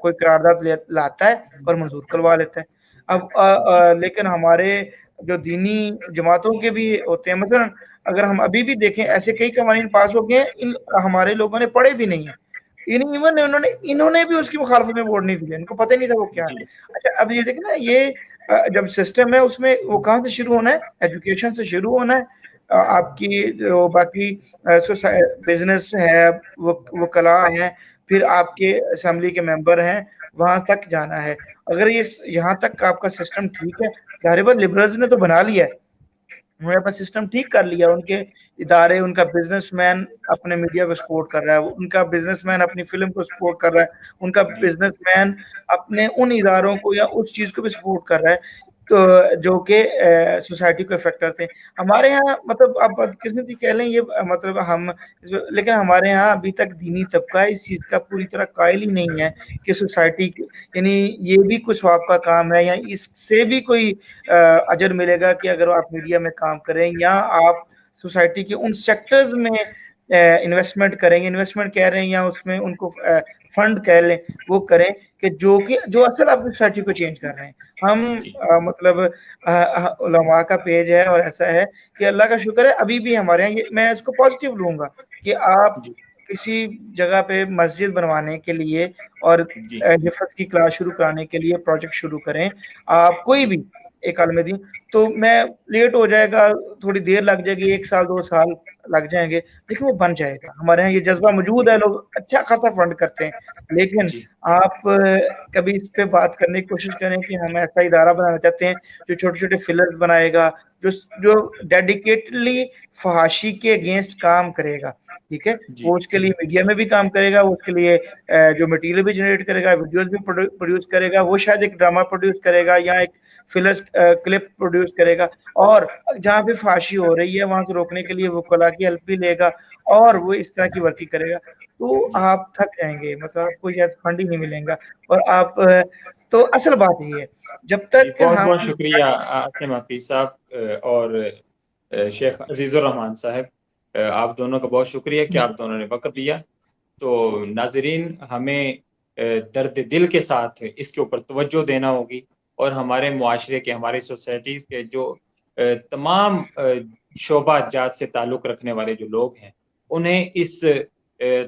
کوئی قرارداد لاتا ہے اور منظور کروا لیتا ہے۔ اب لیکن ہمارے جو دینی جماعتوں کے بھی ہوتے ہیں، مثلا اگر ہم ابھی بھی دیکھیں ایسے کئی قوانین پاس ہو گئے ہیں، ہمارے لوگوں نے پڑھے بھی نہیں ہیں، انہوں نے بھی اس کی مخالفت میں ووٹ نہیں دیا، ان کو پتہ نہیں تھا وہ کیا ہے۔ اچھا اب یہ دیکھیں نا، یہ جب سسٹم ہے اس میں وہ کہاں سے شروع ہونا ہے؟ ایجوکیشن سے شروع ہونا ہے۔ آپ کی جو باقی بزنس ہے، وکلاء ہیں، پھر آپ کے اسمبلی کے ممبر ہیں، وہاں تک جانا ہے۔ اگر یہ یہاں تک آپ کا سسٹم ٹھیک ہے، ظاہر بات لبرلز نے تو بنا لیا ہے، انہوں نے اپنا سسٹم ٹھیک کر لیا، ان کے ادارے، ان کا بزنس مین اپنے میڈیا کو سپورٹ کر رہا ہے، ان کا بزنس مین اپنی فلم کو سپورٹ کر رہا ہے، ان کا بزنس مین اپنے ان اداروں کو یا اس چیز کو بھی سپورٹ کر رہا ہے تو جو کہ سوسائٹی کو افیکٹ کرتے ہیں۔ ہمارے ہاں مطلب آپ بدقسمتی کہہ لیں یہ مطلب ہم، لیکن ہمارے ہاں ابھی تک دینی طبقہ اس چیز کا پوری طرح قائل ہی نہیں ہے کہ سوسائٹی یعنی یہ بھی کچھ ثواب کا کام ہے، یا اس سے بھی کوئی اجر ملے گا کہ اگر آپ میڈیا میں کام کریں یا آپ سوسائٹی کے ان سیکٹرز میں انویسٹمنٹ کریں گے، انویسٹمنٹ کہہ رہے ہیں یا اس میں ان کو فنڈ کہہ لیں، وہ کریں کہ جو اصل آپ سوسائٹی کو چینج کر رہے ہیں۔ ہم مطلب علماء کا پیج ہے اور ایسا ہے کہ اللہ کا شکر ہے ابھی بھی ہمارے یہاں، میں اس کو پازیٹیو لوں گا کہ آپ کسی جگہ پہ مسجد بنوانے کے لیے اور حفظ کی کلاس شروع کرانے کے لیے پروجیکٹ شروع کریں، آپ کوئی بھی ایک عالم دین، تو میں لیٹ ہو جائے گا، تھوڑی دیر لگ جائے گی، 1 سال 2 سال لگ جائیں گے، لیکن وہ بن جائے گا۔ ہمارے یہاں یہ جذبہ موجود ہے، لوگ اچھا خاصا فنڈ کرتے ہیں، لیکن آپ کبھی اس پہ بات کرنے کی کوشش کریں کہ ہم ایسا ادارہ بنانا چاہتے ہیں جو چھوٹے چھوٹے فلرز بنائے گا، جو ڈیڈیکیٹلی فحاشی کے اگینسٹ کام کرے گا، ٹھیک ہے، وہ اس کے لیے میڈیا میں بھی کام کرے گا، وہ اس کے لیے جو مٹیریل بھی جنریٹ کرے گا، ویڈیوز بھی پروڈیوس کرے گا، وہ شاید ایک ڈرامہ پروڈیوس کرے گا یا ایک فلر کلپ پروڈیوس کرے گا، اور جہاں پہ فحاشی ہو رہی ہے وہاں سے روکنے کے لیے وکلا کی ہیلپ بھی لے گا، اور وہ اس طرح کی ورکنگ کرے گا، تو آپ تھک جائیں گے، مطلب آپ کو شاید فنڈ ہی نہیں ملیں گا، اور آپ تو اصل بات یہ ہے جب تک بہت ہم بہت شکریہ عاصم حفیظ صاحب اور شیخ عزیز الرحمان صاحب، آپ دونوں کا بہت شکریہ کہ آپ دونوں نے وقت دیا۔ تو ناظرین، ہمیں درد دل کے ساتھ اس کے اوپر توجہ دینا ہوگی، اور ہمارے معاشرے کے، ہماری سوسائٹیز کے جو تمام شعبہ جات سے تعلق رکھنے والے جو لوگ ہیں، انہیں اس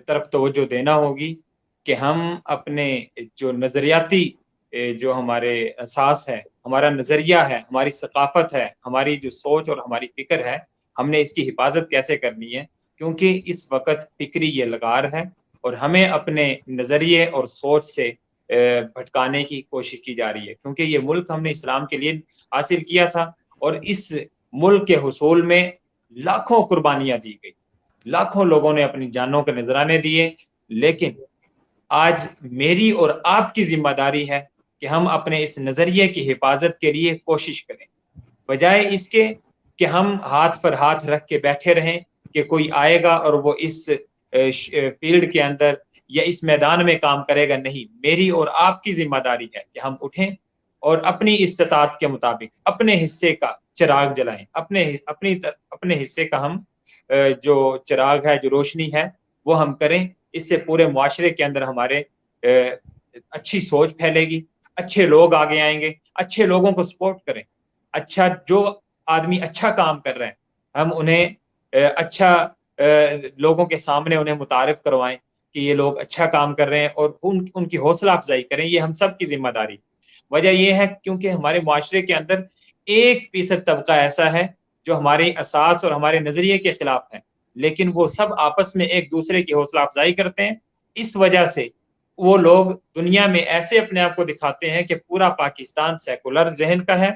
طرف توجہ دینا ہوگی کہ ہم اپنے جو نظریاتی جو ہمارے اساس ہے، ہمارا نظریہ ہے، ہماری ثقافت ہے، ہماری جو سوچ اور ہماری فکر ہے، ہم نے اس کی حفاظت کیسے کرنی ہے، کیونکہ اس وقت فکری یہ لغار ہے اور ہمیں اپنے نظریے اور سوچ سے بھٹکانے کی کوشش کی جا رہی ہے، کیونکہ یہ ملک ہم نے اسلام کے لیے حاصل کیا تھا، اور اس ملک کے حصول میں لاکھوں قربانیاں دی گئی، لاکھوں لوگوں نے اپنی جانوں کے نذرانے دیے، لیکن آج میری اور آپ کی ذمہ داری ہے کہ ہم اپنے اس نظریے کی حفاظت کے لیے کوشش کریں، بجائے اس کے کہ ہم ہاتھ پر ہاتھ رکھ کے بیٹھے رہیں کہ کوئی آئے گا اور وہ اس فیلڈ کے اندر یا اس میدان میں کام کرے گا۔ نہیں، میری اور آپ کی ذمہ داری ہے کہ ہم اٹھیں اور اپنی استطاعت کے مطابق اپنے حصے کا چراغ جلائیں، اپنے حصے کا ہم جو چراغ ہے، جو روشنی ہے، وہ ہم کریں۔ اس سے پورے معاشرے کے اندر ہمارے اچھی سوچ پھیلے گی، اچھے لوگ آگے آئیں گے، اچھے لوگوں کو سپورٹ کریں، اچھا جو آدمی اچھا کام کر رہے ہیں ہم انہیں اچھا لوگوں کے سامنے انہیں متعارف کروائیں کہ یہ لوگ اچھا کام کر رہے ہیں، اور ان کی حوصلہ افزائی کریں۔ یہ ہم سب کی ذمہ داری۔ وجہ یہ ہے کیونکہ ہمارے معاشرے کے اندر 1% طبقہ ایسا ہے جو ہمارے اساس اور ہمارے نظریے کے خلاف ہے، لیکن وہ سب آپس میں ایک دوسرے کی حوصلہ افزائی کرتے ہیں۔ اس وجہ سے وہ لوگ دنیا میں ایسے اپنے آپ کو دکھاتے ہیں کہ پورا پاکستان سیکولر ذہن کا ہے۔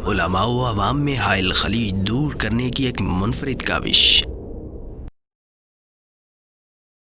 علماء و عوام میں حائل خلیج دور کرنے کی ایک منفرد کاوش۔